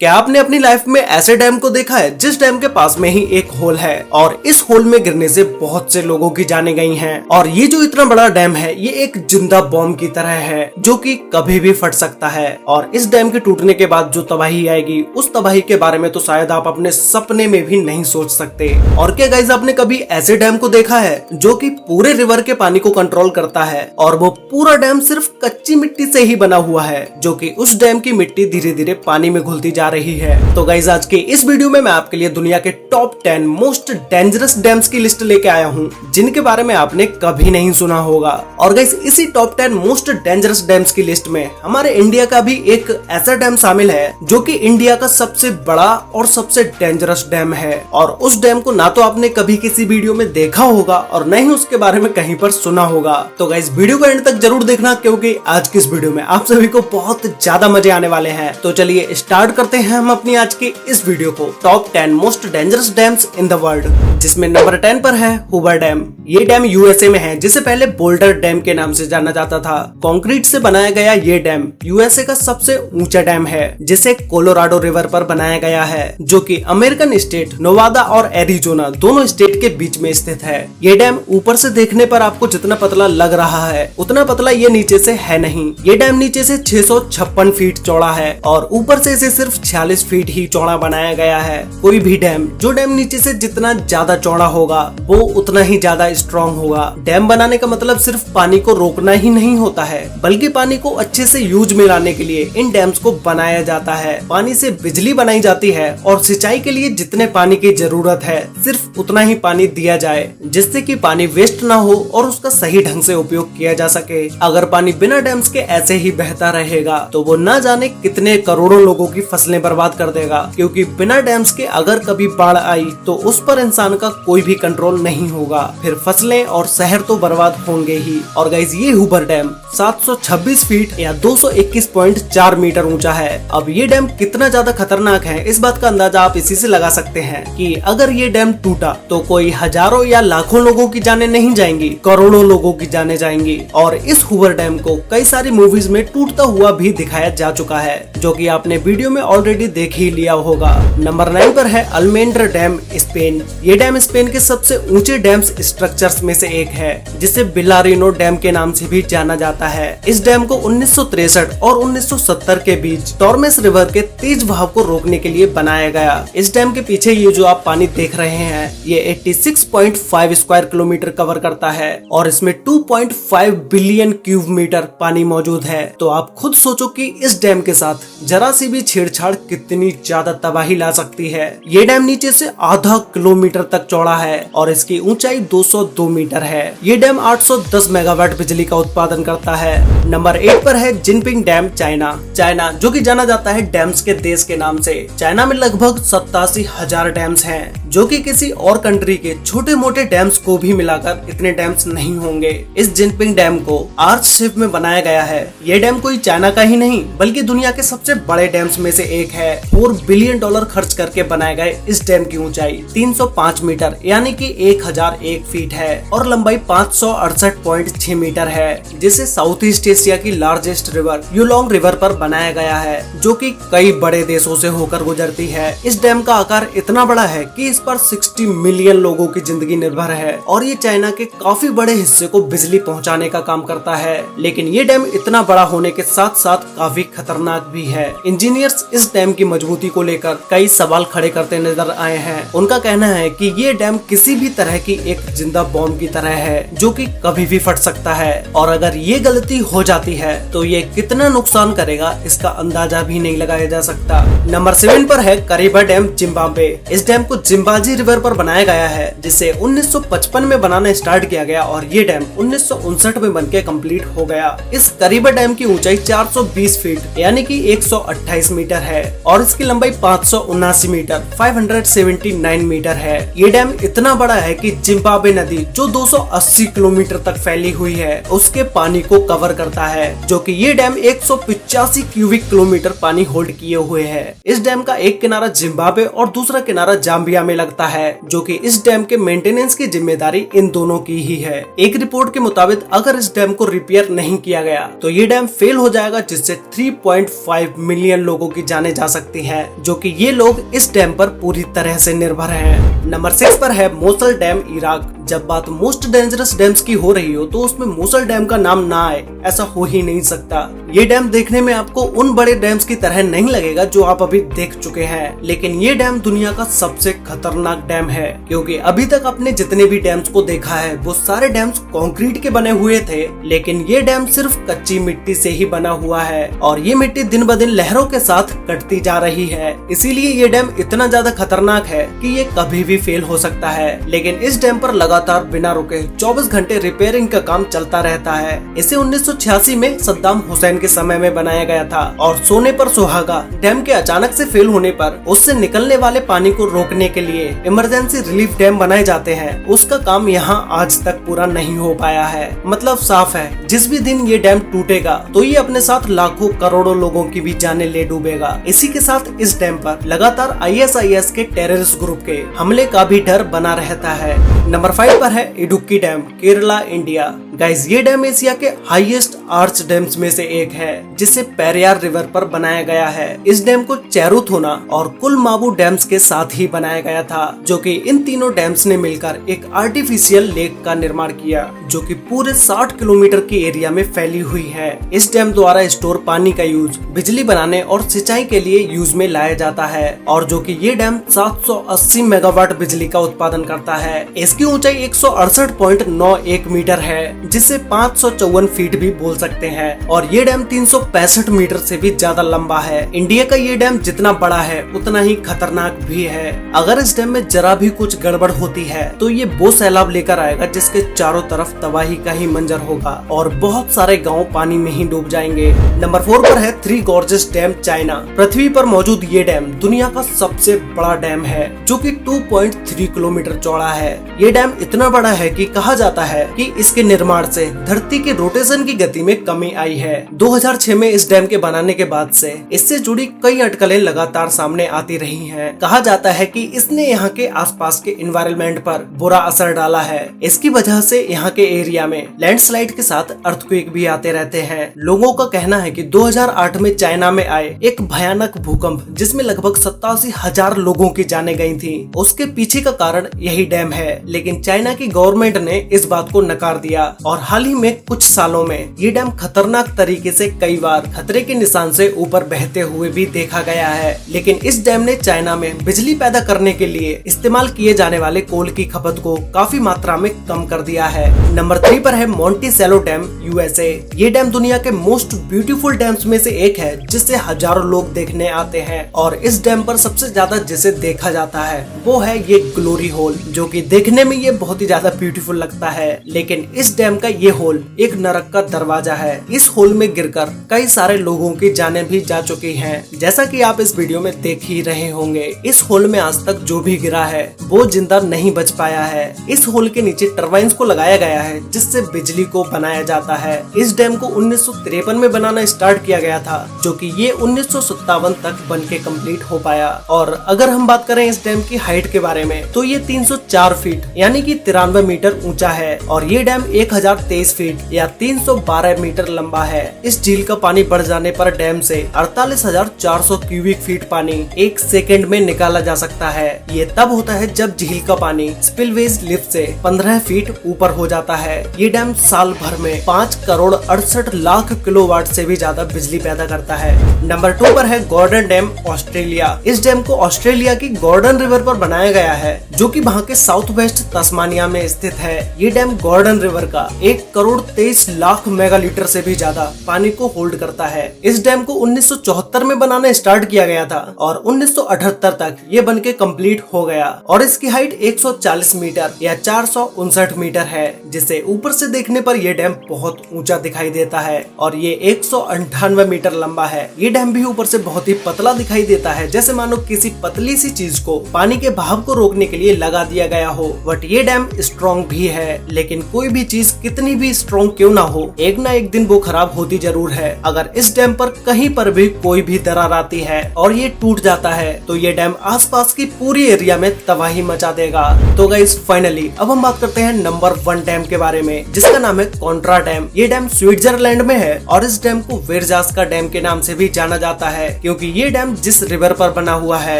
क्या आपने अपनी लाइफ में ऐसे डैम को देखा है जिस डैम के पास में ही एक होल है और इस होल में गिरने से बहुत से लोगों की जानें गई हैं और ये जो इतना बड़ा डैम है ये एक जिंदा बॉम्ब की तरह है जो कि कभी भी फट सकता है और इस डैम के टूटने के बाद जो तबाही आएगी उस तबाही के बारे में तो शायद आप अपने सपने में भी नहीं सोच सकते। और क्या गाइस आपने कभी ऐसे डैम को देखा है जो कि पूरे रिवर के पानी को कंट्रोल करता है और वो पूरा डैम सिर्फ कच्ची मिट्टी से ही बना हुआ है जो कि उस डैम की मिट्टी धीरे धीरे पानी में घुलती जा रही है। तो गाइस आज के इस वीडियो में मैं आपके लिए दुनिया के टॉप 10 मोस्ट डेंजरस डैम्स की लिस्ट लेके आया हूँ जिनके बारे में आपने कभी नहीं सुना होगा। और गाइस इसी टॉप 10 मोस्ट डेंजरस डैम्स की लिस्ट में हमारे इंडिया का भी एक ऐसा डैम शामिल है जो कि इंडिया का सबसे बड़ा और सबसे डेंजरस डैम है और उस डैम को ना तो आपने कभी किसी वीडियो में देखा होगा और न ही उसके बारे में कहीं पर सुना होगा। तो गाइस वीडियो को एंड तक जरूर देखना क्योंकि आज की इस वीडियो में आप सभी को बहुत ज्यादा मजे आने वाले हैं। तो चलिए स्टार्ट करते हैं हम अपनी आज की इस वीडियो को top 10 most dangerous dams in the world, जिसमें नंबर 10 पर है हूवर डैम। ये डैम यूएसए में है जिसे पहले बोल्डर डैम के नाम से जाना जाता था। कंक्रीट से बनाया गया ये डैम यूएसए का सबसे ऊंचा डैम है जिसे कोलोराडो रिवर पर बनाया गया है जो कि अमेरिकन स्टेट नोवादा और एरिजोना दोनों स्टेट के बीच में स्थित है। ये डैम ऊपर से देखने पर आपको जितना पतला लग रहा है उतना पतला ये नीचे से है नहीं। ये डैम नीचे से 656 फीट चौड़ा है और ऊपर से इसे सिर्फ 46 फीट ही चौड़ा बनाया गया है। कोई भी डैम जो डैम नीचे से जितना ज्यादा चौड़ा होगा वो उतना ही ज्यादा स्ट्रॉन्ग होगा। डैम बनाने का मतलब सिर्फ पानी को रोकना ही नहीं होता है बल्कि पानी को अच्छे से यूज में लाने के लिए इन डैम्स को बनाया जाता है। पानी से बिजली बनाई जाती है और सिंचाई के लिए जितने पानी की जरूरत है सिर्फ उतना ही पानी दिया जाए जिससे कि पानी वेस्ट ना हो और उसका सही ढंग से उपयोग किया जा सके। अगर पानी बिना डैम्स के ऐसे ही बहता रहेगा तो वो न जाने कितने करोड़ों लोगों की फसलें बर्बाद कर देगा क्योंकि बिना डैम्स के अगर कभी बाढ़ आई तो उस पर इंसान का कोई भी कंट्रोल नहीं होगा, फिर फसलें और शहर तो बर्बाद होंगे ही। और गाइस ये हूवर डैम 726 फीट या 221.4 मीटर ऊंचा है। अब ये डैम कितना ज्यादा खतरनाक है इस बात का अंदाजा आप इसी से लगा सकते हैं कि अगर ये डैम टूटा तो कोई हजारों या लाखों लोगों की जानें नहीं जाएंगी, करोड़ों लोगों की जानें जाएंगी। और इस हूवर डैम को कई सारी मूवीज में टूटता हुआ भी दिखाया जा चुका है जो कि आपने वीडियो में ऑलरेडी देख ही लिया होगा। नंबर 9 पर है अल्मेंड्रा डैम, स्पेन। ये डैम स्पेन के सबसे ऊंचे डैम्स स्ट्रक्चर्स में से एक है जिसे बिलारिनो डैम के नाम से भी जाना जाता है। इस डैम को 1963 और 1970 के बीच टॉर्मेस रिवर के तेज बहाव को रोकने के लिए बनाया गया। इस डैम के पीछे ये जो आप पानी देख रहे हैं ये 86.5 स्क्वायर किलोमीटर कवर करता है और इसमें 2.5 बिलियन क्यूब मीटर पानी मौजूद है। तो आप खुद सोचो कि इस डैम के साथ जरा सी भी छेड़छाड़ कितनी ज्यादा तबाही ला सकती है। ये डैम नीचे से आधा किलोमीटर तक चौड़ा है और इसकी ऊंचाई 202 मीटर है। ये डैम 810 मेगावाट बिजली का उत्पादन करता है। नंबर 8 पर है जिनपिंग डैम, चाइना जो कि जाना जाता है डैम्स के देश के नाम से। चाइना में लगभग 87,000 डैम्स हैं जो कि किसी और कंट्री के छोटे मोटे डैम्स को भी मिलाकर इतने डैम्स नहीं होंगे। इस जिनपिंग डैम को आर्च शेप में बनाया गया है। ये डैम कोई चाइना का ही नहीं बल्कि दुनिया के सबसे बड़े डैम्स में से एक है। $4 बिलियन खर्च करके बनाए गए इस डैम की ऊंचाई 305 मीटर यानी कि 1001 फीट है और लंबाई 568.6 मीटर है जिसे साउथ ईस्ट एशिया की लार्जेस्ट रिवर यूलोंग रिवर पर बनाया गया है जो कि कई बड़े देशों से होकर गुजरती है। इस डैम का आकार इतना बड़ा है कि इस पर 60 मिलियन लोगों की जिंदगी निर्भर है और ये चाइना के काफी बड़े हिस्से को बिजली पहुंचाने का काम करता है। लेकिन ये डैम इतना बड़ा होने के साथ साथ काफी खतरनाक भी है। इंजीनियर्स इस डैम की मजबूती को लेकर कई सवाल खड़े करते नजर आए हैं। उनका कहना है कि ये डैम किसी भी तरह की एक जिंदा बॉम्ब की तरह है जो कि कभी भी फट सकता है और अगर ये गलती हो जाती है तो ये कितना नुकसान करेगा इसका अंदाजा भी नहीं लगाया जा सकता। नंबर 7 पर है करीबा डैम, जिम्बाब्वे। इस डैम को जिम्बाजी रिवर पर बनाया गया है जिसे 1955 में बनाना स्टार्ट किया गया और ये डैम 1959 में बनके कंप्लीट हो गया। इस करीबा डैम की ऊंचाई 420 फीट यानी कि 128 मीटर है और इसकी लंबाई 579 मीटर 579 मीटर है। ये डैम इतना बड़ा है कि जिम्बाब्वे नदी जो 280 किलोमीटर तक फैली हुई है उसके पानी को कवर करता है जो कि ये डैम 185 क्यूबिक किलोमीटर पानी होल्ड किए हुए है। इस डैम का एक किनारा जिम्बाब्वे और दूसरा किनारा जाम्बिया में लगता है, जो कि इस डैम के मेंटेनेंस की जिम्मेदारी इन दोनों की ही है। एक रिपोर्ट के मुताबिक अगर इस डैम को रिपेयर नहीं किया गया तो ये डैम फेल हो जाएगा, जिससे 3.5 मिलियन लोगों की जाने जा सकती है, जो कि ये लोग इस डैम पर पूरी तरह से निर्भर हैं। नंबर 6 पर है मोसल डैम, इराक। जब बात मोस्ट डेंजरस डैम्स की हो रही हो तो उसमें मोसल डैम का नाम ना आए ऐसा हो ही नहीं सकता। ये डैम देखने में आपको उन बड़े डैम्स की तरह नहीं लगेगा जो आप अभी देख चुके हैं, लेकिन ये डैम दुनिया का सबसे खतरनाक डैम है, क्योंकि अभी तक आपने जितने भी डैम्स को देखा है वो सारे डैम्स कंक्रीट के बने हुए थे, लेकिन ये डैम सिर्फ कच्ची मिट्टी से ही बना हुआ है और ये मिट्टी दिन ब दिन लहरों के साथ कटती जा रही है। इसीलिए ये डैम इतना ज्यादा खतरनाक है कि ये कभी भी फेल हो सकता है। लेकिन इस डैम पर लगातार बिना रुके 24 घंटे रिपेयरिंग का काम चलता रहता है। इसे 1986 में सद्दाम हुसैन के समय में बनाया गया था और सोने पर सुहागा डैम के अचानक से फेल होने पर उससे निकलने वाले पानी को रोकने के लिए इमरजेंसी रिलीफ डैम बनाए जाते हैं। उसका काम यहाँ आज तक पूरा नहीं हो पाया है। मतलब साफ है, जिस भी दिन ये डैम टूटेगा तो ये अपने साथ लाखों करोड़ों लोगों की भी जानें ले डूबेगा। इसी के साथ इस डैम पर लगातार ISIS के टेररिस्ट ग्रुप के हमले का भी डर बना रहता है। नंबर 5 पर है Idukki dam, Kerala, India. Guys, ये डैम एशिया के हाईएस्ट आर्च डैम्स में से एक है, जिसे पेरियार रिवर पर बनाया गया है। इस डैम को चेरुथोना और कुलमाबू डैम्स के साथ ही बनाया गया था, जो कि इन तीनों डैम्स ने मिलकर एक आर्टिफिशियल लेक का निर्माण किया, जो कि पूरे 60 किलोमीटर की एरिया में फैली हुई है। इस डैम द्वारा स्टोर पानी का यूज बिजली बनाने और सिंचाई के लिए यूज में लाया जाता है, और जो कि ये डैम 780 मेगावाट बिजली का उत्पादन करता है। इसकी ऊंचाई 168.91 मीटर है, जिसे 554 फीट भी बोल सकते हैं, और ये डैम 365 मीटर से भी ज्यादा लंबा है। इंडिया का ये डैम जितना बड़ा है उतना ही खतरनाक भी है। अगर इस डैम में जरा भी कुछ गड़बड़ होती है तो ये वो सैलाब लेकर आएगा जिसके चारों तरफ तबाही का ही मंजर होगा और बहुत सारे गांव पानी में ही डूब जाएंगे। नंबर 4 पर है थ्री गॉर्जेस डैम, चाइना। पृथ्वी पर मौजूद ये डैम दुनिया का सबसे बड़ा डैम है, जो कि 2.3 किलोमीटर चौड़ा है। ये डैम इतना बड़ा है कि कहा जाता है कि इसके निर्माण से धरती के रोटेशन की गति में कमी आई है। 2006 में इस डैम के बनाने के बाद से इससे जुड़ी कई अटकलें लगातार सामने आती रही हैं। कहा जाता है कि इसने यहाँ के आसपास के एनवायरनमेंट पर बुरा असर डाला है। इसकी वजह से यहाँ के एरिया में लैंडस्लाइड के साथ अर्थक्वेक भी आते रहते हैं। लोगों का कहना है कि 2008 में चाइना में आए एक भयानक भूकंप, जिसमें लगभग 87,000 लोगों की जानें गई थी, उसके पीछे का कारण यही डैम है। लेकिन चाइना की गवर्नमेंट ने इस बात को नकार दिया और हाल ही में कुछ सालों में ये डैम खतरनाक तरीके से कई बार खतरे के निशान से ऊपर बहते हुए भी देखा गया है। लेकिन इस डैम ने चाइना में बिजली पैदा करने के लिए इस्तेमाल किए जाने वाले कोल की खपत को काफी मात्रा में कम कर दिया है। नंबर 3 पर है मोंटिसेलो डैम, USA। ये डैम दुनिया के मोस्ट ब्यूटीफुल डैम्स में से एक है, जिसे हजारों लोग देखने आते हैं, और इस डैम पर सबसे ज्यादा जिसे देखा जाता है वो है ये ग्लोरी होल, जो कि देखने में ये बहुत ही ज्यादा ब्यूटीफुल लगता है। लेकिन इस डैम का ये होल एक नरक का दरवाजा है। इस होल में गिरकर कई सारे लोगों की जानें भी जा चुकी हैं, जैसा कि आप इस वीडियो में देख ही रहे होंगे। इस होल में आज तक जो भी गिरा है वो जिंदा नहीं बच पाया है। इस होल के नीचे टरबाइन्स को लगाया गया है, जिससे बिजली को बनाया जाता है। इस डैम को 1953 में बनाना स्टार्ट किया गया था, जो कि ये 1957 तक बन के कम्प्लीट हो पाया। और अगर हम बात करें इस डैम की हाइट के बारे में तो ये 304 फीट यानी कि 93 मीटर ऊंचा है, और ये डैम 1023 फीट या 312 मीटर लंबा है। इस झील का पानी बढ़ जाने पर डैम से 48,400 क्यूबिक फीट पानी 1 सेकेंड में निकाला जा सकता है। ये तब होता है जब झील का पानी स्पिलवेज लिफ्ट से 15 फीट ऊपर हो जाता है। ये डैम साल भर में 5 करोड़ 68 लाख किलोवाट से भी ज्यादा बिजली पैदा करता है। नंबर 2 पर है गॉर्डन डैम, ऑस्ट्रेलिया। इस डैम को ऑस्ट्रेलिया की गॉर्डन रिवर पर बनाया गया है, जो कि वहाँ के साउथ वेस्ट तस्मानिया में स्थित है। ये डैम गॉर्डन रिवर का 1 करोड़ 23 लाख मेगालीटर से भी ज्यादा पानी को होल्ड करता है। इस डैम को 1974 में बनाना स्टार्ट किया गया था और 1978 तक ये बनके कंप्लीट हो गया, और इसकी हाइट 140 मीटर या 459 मीटर है, जिसे ऊपर से देखने पर यह डैम बहुत ऊंचा दिखाई देता है, और ये 198 मीटर लंबा है। ये डैम भी ऊपर से बहुत ही पतला दिखाई देता है, जैसे मानो किसी पतली सी चीज को पानी के बहाव को रोकने के लिए लगा दिया गया हो। बट ये ये डैम स्ट्रॉन्ग भी है, लेकिन कोई भी चीज कितनी भी स्ट्रॉन्ग क्यों ना हो, एक ना एक दिन वो खराब होती जरूर है। अगर इस डैम पर कहीं पर भी कोई भी दरार आती है और ये टूट जाता है तो ये डैम आसपास की पूरी एरिया में तबाही मचा देगा। तो गाइस फाइनली अब हम बात करते हैं नंबर 1 डैम के बारे में, जिसका नाम है कोंट्रा डैम। ये डैम स्विट्जरलैंड में है और इस डैम को वेरजास्का डैम के नाम से भी जाना जाता है, क्योंकि ये डैम जिस रिवर पर बना हुआ है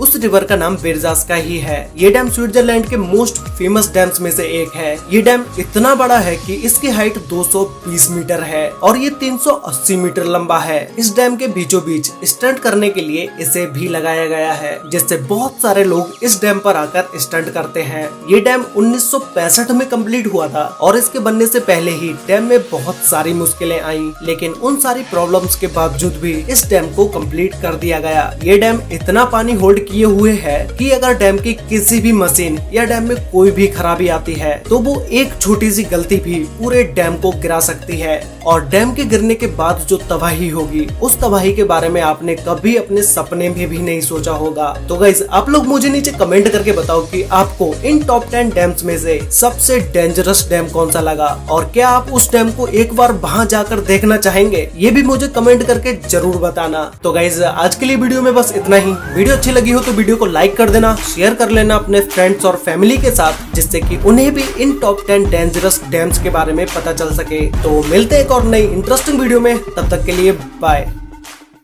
उस रिवर का नाम वेरजास्का ही है। ये डैम स्विट्जरलैंड के मोस्ट फेमस डैम्स में से एक है। ये डैम इतना बड़ा है कि इसकी हाइट 220 मीटर है और ये 380 मीटर लंबा है। इस डैम के बीचों बीच स्टंट करने के लिए इसे भी लगाया गया है, जिससे बहुत सारे लोग इस डैम पर आकर स्टंट करते हैं। ये डैम 1965 में कंप्लीट हुआ था और इसके बनने से पहले ही डैम में बहुत सारी मुश्किलें आईं, लेकिन उन सारी प्रॉब्लम्स के बावजूद भी इस डैम को कंप्लीट कर दिया गया। ये डैम इतना पानी होल्ड किए हुए है कि अगर डैम की किसी भी मशीन या डैम में कोई भी खराबी आती है तो वो एक छोटी सी गलती भी पूरे डैम को गिरा सकती है। और डैम के गिरने के बाद जो तबाही होगी, उस तबाही के बारे में आपने कभी अपने सपने में भी नहीं सोचा होगा। तो गाइस आप लोग मुझे नीचे कमेंट करके बताओ कि आपको इन टॉप 10 डैम्स में से सबसे डेंजरस डैम कौन सा लगा, और क्या आप उस डैम को एक बार वहां जाकर देखना चाहेंगे, ये भी मुझे कमेंट करके जरूर बताना। तो गाइस आज के लिए वीडियो में बस इतना ही। वीडियो अच्छी लगी हो तो वीडियो को लाइक कर देना, शेयर कर लेना अपने फ्रेंड्स और फैमिली के साथ, जिससे कि उन्हें भी इन टॉप 10 डेंजरस डैम्स के बारे में पता चल सके। तो मिलते हैं एक और नई इंटरेस्टिंग वीडियो में, तब तक के लिए बाय।